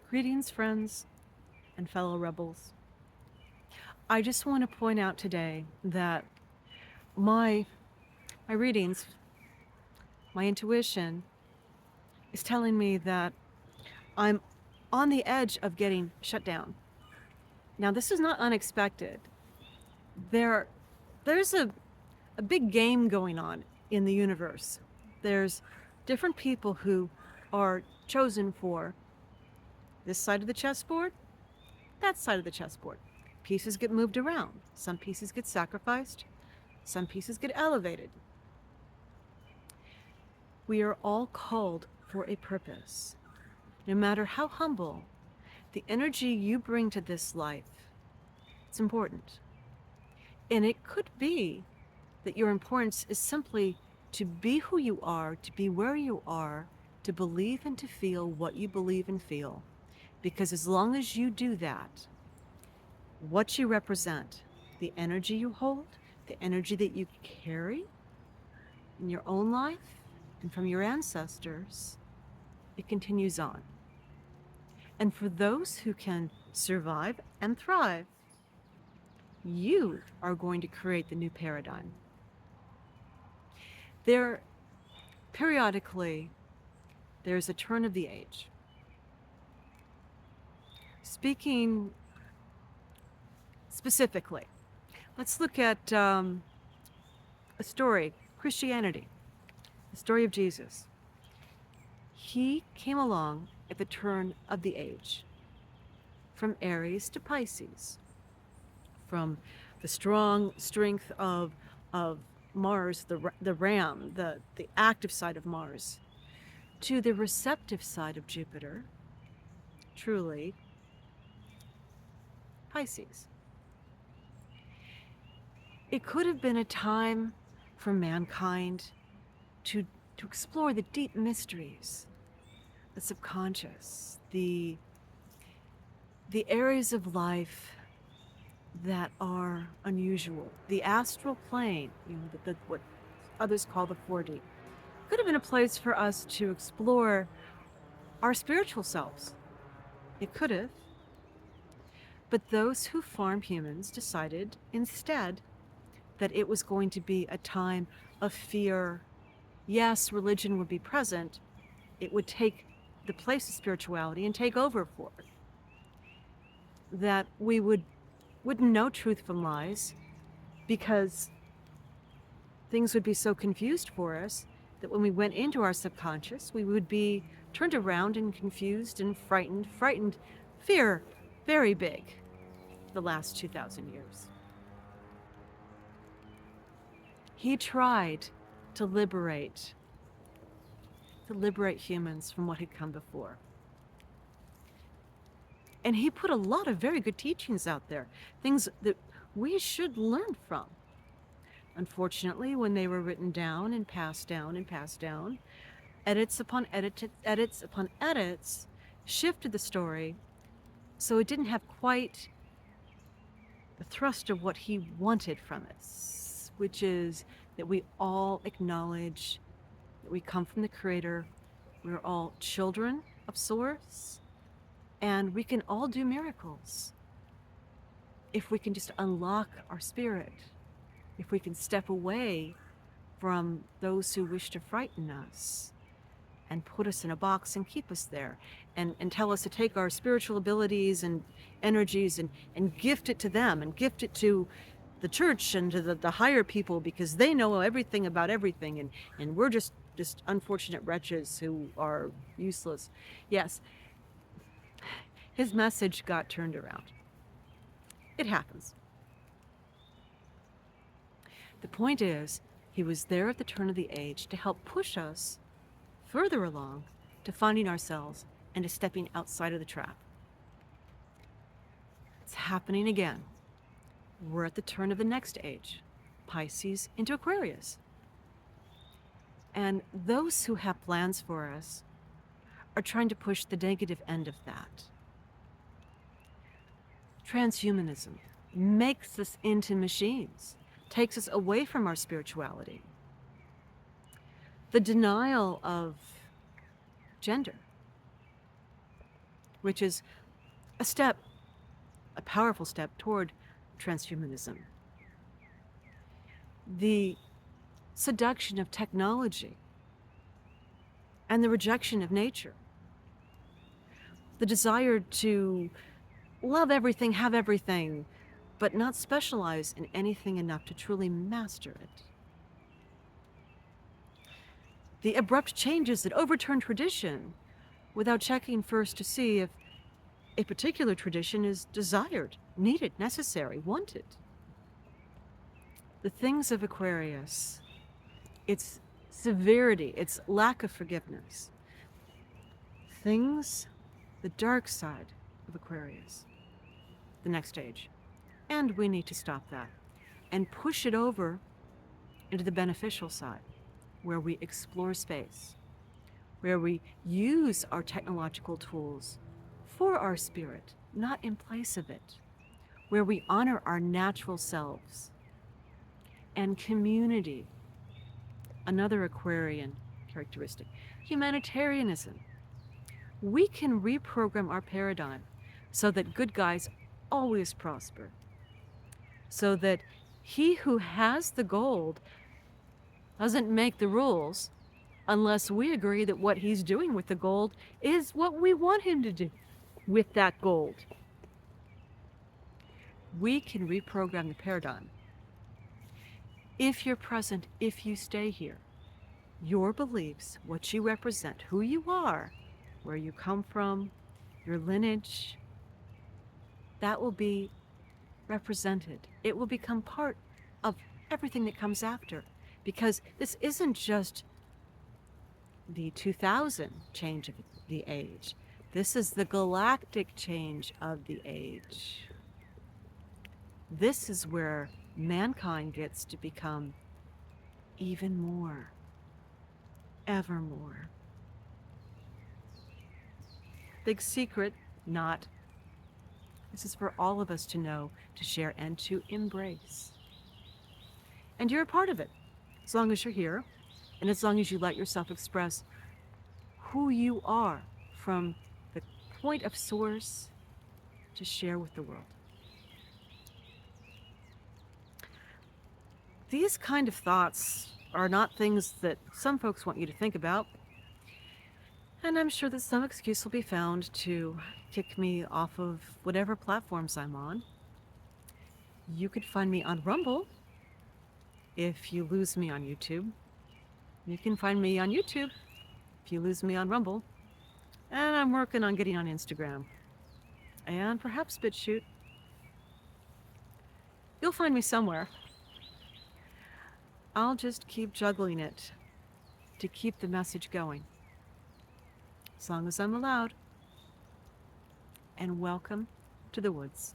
Greetings, friends and fellow rebels. I just want to point out today that my my readings, my intuition is telling me that I'm on the edge of getting shut down. Now, this is not unexpected. There there's a big game going on in the universe. There's different people who are chosen for this side of the chessboard, that side of the chessboard. Pieces get moved around. Some pieces get sacrificed. Some pieces get elevated. We are all called for a purpose. No matter how humble, the energy you bring to this life, it's important. And it could be that your importance is simply to be who you are, to be where you are, to believe and to feel what you believe and feel. Because as long as you do that, what you represent, the energy you hold, the energy that you carry in your own life and from your ancestors, it continues on. And for those who can survive and thrive, you are going to create the new paradigm. There, periodically, there's a turn of the age. Speaking specifically, let's look at a story, Christianity, the story of Jesus. He came along at the turn of the age, from Aries to Pisces, from the strong strength of Mars, the ram, the active side of Mars, to the receptive side of Jupiter, truly Pisces. It could have been a time for mankind to explore the deep mysteries, the subconscious, the areas of life that are unusual, the astral plane, what others call the 4D. Could have been a place for us to explore our spiritual selves. It could have. But those who farm humans decided instead that it was going to be a time of fear. Yes, religion would be present. It would take the place of spirituality and take over for it. That we wouldn't know truth from lies because things would be so confused for us that when we went into our subconscious, we would be turned around and confused and frightened, fear, very big, the last 2,000 years. He tried to liberate humans from what had come before. And he put a lot of very good teachings out there, things that we should learn from. Unfortunately, when they were written down and passed down, edits upon edits shifted the story so it didn't have quite the thrust of what he wanted from us, which is that we all acknowledge that we come from the Creator, we're all children of Source, and we can all do miracles if we can just unlock our spirit, if we can step away from those who wish to frighten us and put us in a box and keep us there and tell us to take our spiritual abilities and energies and gift it to them and gift it to the church and to the higher people because they know everything about everything and we're just unfortunate wretches who are useless. Yes, his message got turned around. It happens. The point is, he was there at the turn of the age to help push us further along to finding ourselves and to stepping outside of the trap. It's happening again. We're at the turn of the next age, Pisces into Aquarius. And those who have plans for us are trying to push the negative end of that. Transhumanism makes us into machines, takes us away from our spirituality. The denial of gender. which is a step, a powerful step toward transhumanism. The seduction of technology and the rejection of nature. The desire to love everything, have everything, but not specialize in anything enough to truly master it. The abrupt changes that overturn tradition without checking first to see if a particular tradition is desired, needed, necessary, wanted. The things of Aquarius, its severity, its lack of forgiveness. Things, the dark side of Aquarius, the next stage. And we need to stop that and push it over into the beneficial side, where we explore space, where we use our technological tools for our spirit, not in place of it, where we honor our natural selves. And community, another Aquarian characteristic. Humanitarianism. We can reprogram our paradigm so that good guys always prosper, so that he who has the gold doesn't make the rules unless we agree that what he's doing with the gold is what we want him to do with that gold. We can reprogram the paradigm. If you're present, if you stay here, your beliefs, what you represent, who you are, where you come from, your lineage, that will be represented. It will become part of everything that comes after, because this isn't just the 2000 change of the age. This is the galactic change of the age. This is where mankind gets to become even more, ever more. Big secret, not. This is for all of us to know, to share, and to embrace. And you're a part of it, as long as you're here, and as long as you let yourself express who you are from the point of source to share with the world. These kind of thoughts are not things that some folks want you to think about. And I'm sure that some excuse will be found to kick me off of whatever platforms I'm on. You could find me on Rumble if you lose me on YouTube. You can find me on YouTube if you lose me on Rumble. And I'm working on getting on Instagram. And perhaps BitChute. You'll find me somewhere. I'll just keep juggling it to keep the message going, as long as I'm allowed. And welcome to the woods.